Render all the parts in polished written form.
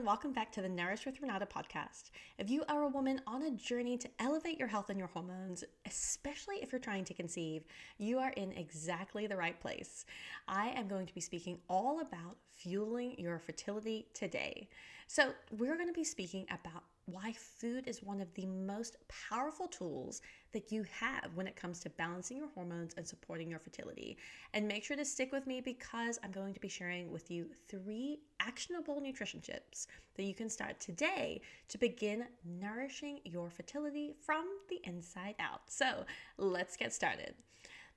everyone. Welcome back to the Nourish with Renata podcast. If you are a woman on a journey to elevate your health and your hormones, especially if you're trying to conceive, you are in exactly the right place. I am going to be speaking all about fueling your fertility today. So, we're going to be speaking about why food is one of the most powerful tools that you have when it comes to balancing your hormones and supporting your fertility. And make sure to stick with me because I'm going to be sharing with you 3 actionable nutrition tips that you can start today to begin nourishing your fertility from the inside out. So let's get started.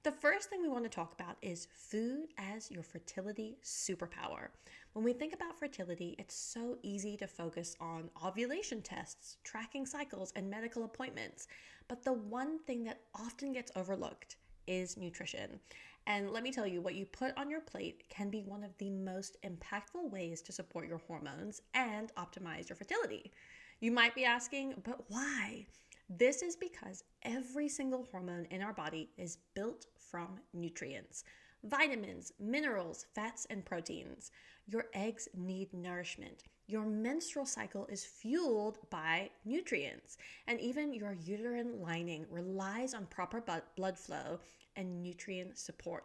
The first thing we want to talk about is food as your fertility superpower. When we think about fertility, it's so easy to focus on ovulation tests, tracking cycles, and medical appointments. But the one thing that often gets overlooked is nutrition. And let me tell you, what you put on your plate can be one of the most impactful ways to support your hormones and optimize your fertility. You might be asking, but why? This is because every single hormone in our body is built from nutrients. Vitamins, minerals, fats, and proteins. Your eggs need nourishment. Your menstrual cycle is fueled by nutrients. And even your uterine lining relies on proper blood flow and nutrient support.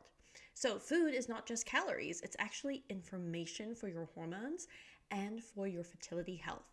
So food is not just calories, it's actually information for your hormones and for your fertility health.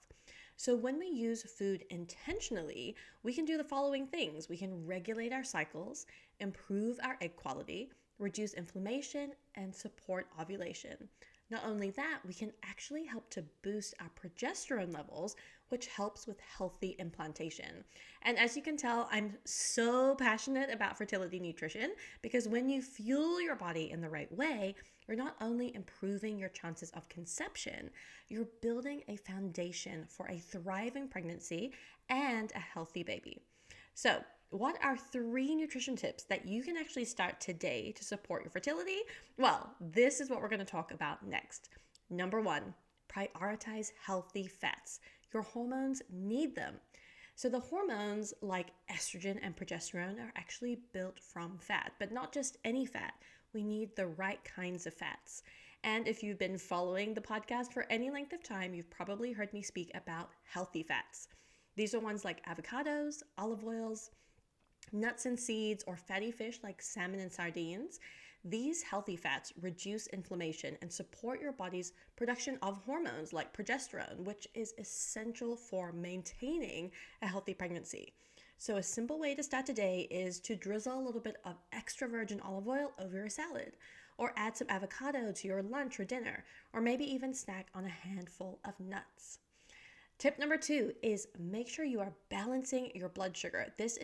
So when we use food intentionally, we can do the following things. We can regulate our cycles, improve our egg quality, reduce inflammation, and support ovulation. Not only that, we can actually help to boost our progesterone levels, which helps with healthy implantation. And as you can tell, I'm so passionate about fertility nutrition because when you fuel your body in the right way, you're not only improving your chances of conception, you're building a foundation for a thriving pregnancy and a healthy baby. So, what are 3 nutrition tips that you can actually start today to support your fertility? Well, this is what we're going to talk about next. Number 1, prioritize healthy fats. Your hormones need them. So the hormones like estrogen and progesterone are actually built from fat, but not just any fat. We need the right kinds of fats. And if you've been following the podcast for any length of time, you've probably heard me speak about healthy fats. These are ones like avocados, olive oils, nuts and seeds, or fatty fish like salmon and sardines. These healthy fats reduce inflammation and support your body's production of hormones like progesterone, which is essential for maintaining a healthy pregnancy. So a simple way to start today is to drizzle a little bit of extra virgin olive oil over your salad, or add some avocado to your lunch or dinner, or maybe even snack on a handful of nuts. Tip number 2 is make sure you are balancing your blood sugar. This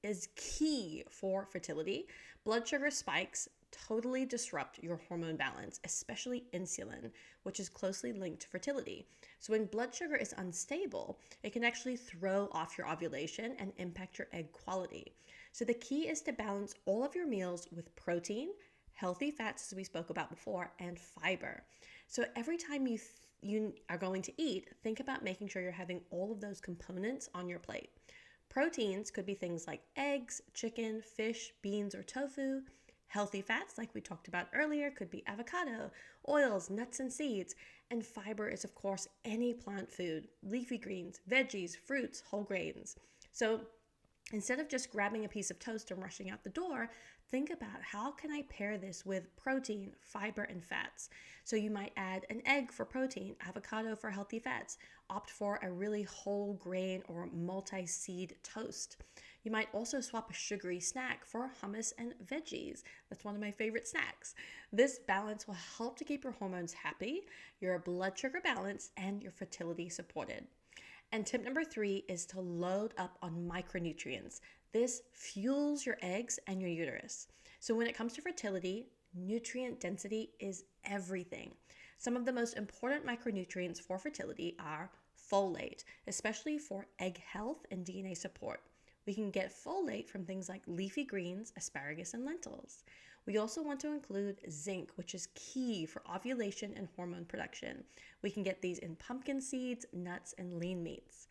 is key for fertility. Blood sugar spikes totally disrupt your hormone balance, especially insulin, which is closely linked to fertility. So when blood sugar is unstable, it can actually throw off your ovulation and impact your egg quality. So the key is to balance all of your meals with protein, healthy fats, as we spoke about before, and fiber. So every time you are going to eat, think about making sure you're having all of those components on your plate. Proteins could be things like eggs, chicken, fish, beans, or tofu. Healthy fats, like we talked about earlier, could be avocado, oils, nuts, and seeds. And fiber is, of course, any plant food, leafy greens, veggies, fruits, whole grains. So instead of just grabbing a piece of toast and rushing out the door, think about how can I pair this with protein, fiber, and fats. So you might add an egg for protein, avocado for healthy fats, opt for a really whole grain or multi-seed toast. You might also swap a sugary snack for hummus and veggies. That's one of my favorite snacks. This balance will help to keep your hormones happy, your blood sugar balanced, and your fertility supported. And tip number 3 is to load up on micronutrients. This fuels your eggs and your uterus. So when it comes to fertility, nutrient density is everything. Some of the most important micronutrients for fertility are folate, especially for egg health and DNA support. We can get folate from things like leafy greens, asparagus, and lentils. We also want to include zinc, which is key for ovulation and hormone production. We can get these in pumpkin seeds, nuts, and lean meats.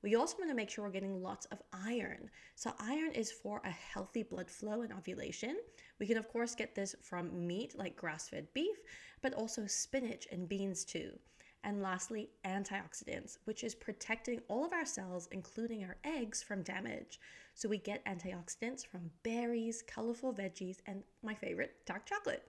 We also want to make sure we're getting lots of iron. So iron is for a healthy blood flow and ovulation. We can, of course, get this from meat like grass-fed beef, but also spinach and beans too. And lastly, antioxidants, which is protecting all of our cells, including our eggs, from damage. So we get antioxidants from berries, colorful veggies, and my favorite, dark chocolate.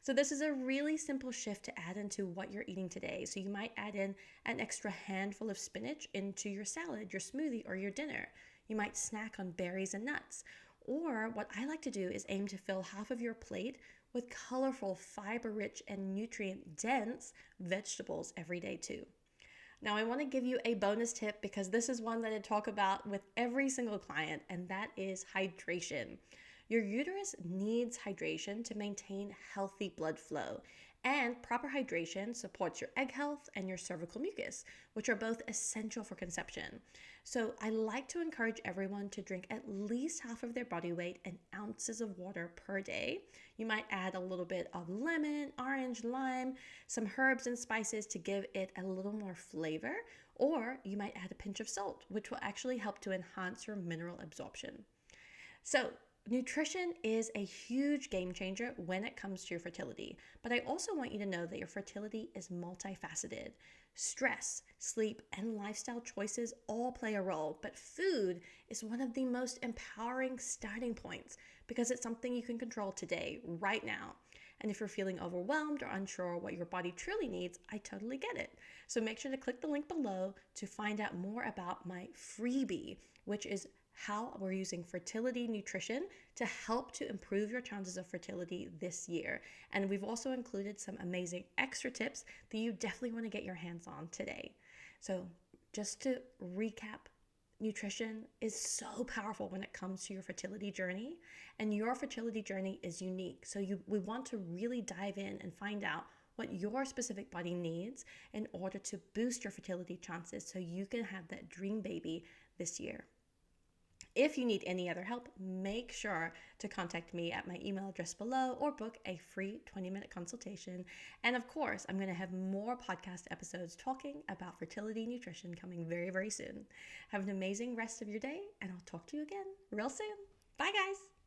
So this is a really simple shift to add into what you're eating today. So you might add in an extra handful of spinach into your salad, your smoothie, or your dinner. You might snack on berries and nuts. Or what I like to do is aim to fill half of your plate with colorful, fiber-rich, and nutrient-dense vegetables every day too. Now, I want to give you a bonus tip because this is one that I talk about with every single client, and that is hydration. Your uterus needs hydration to maintain healthy blood flow, and proper hydration supports your egg health and your cervical mucus, which are both essential for conception. So I like to encourage everyone to drink at least half of their body weight in ounces of water per day. You might add a little bit of lemon, orange, lime, some herbs and spices to give it a little more flavor, or you might add a pinch of salt, which will actually help to enhance your mineral absorption. So nutrition is a huge game changer when it comes to your fertility, but I also want you to know that your fertility is multifaceted. Stress, sleep, and lifestyle choices all play a role, but food is one of the most empowering starting points because it's something you can control today, right now. And if you're feeling overwhelmed or unsure what your body truly needs, I totally get it. So make sure to click the link below to find out more about my freebie, which is how we're using fertility nutrition to help to improve your chances of fertility this year. And we've also included some amazing extra tips that you definitely want to get your hands on today. So just to recap, nutrition is so powerful when it comes to your fertility journey, and your fertility journey is unique. So we want to really dive in and find out what your specific body needs in order to boost your fertility chances so you can have that dream baby this year. If you need any other help, make sure to contact me at my email address below or book a free 20-minute consultation. And of course, I'm going to have more podcast episodes talking about fertility nutrition coming very, very soon. Have an amazing rest of your day, and I'll talk to you again real soon. Bye, guys.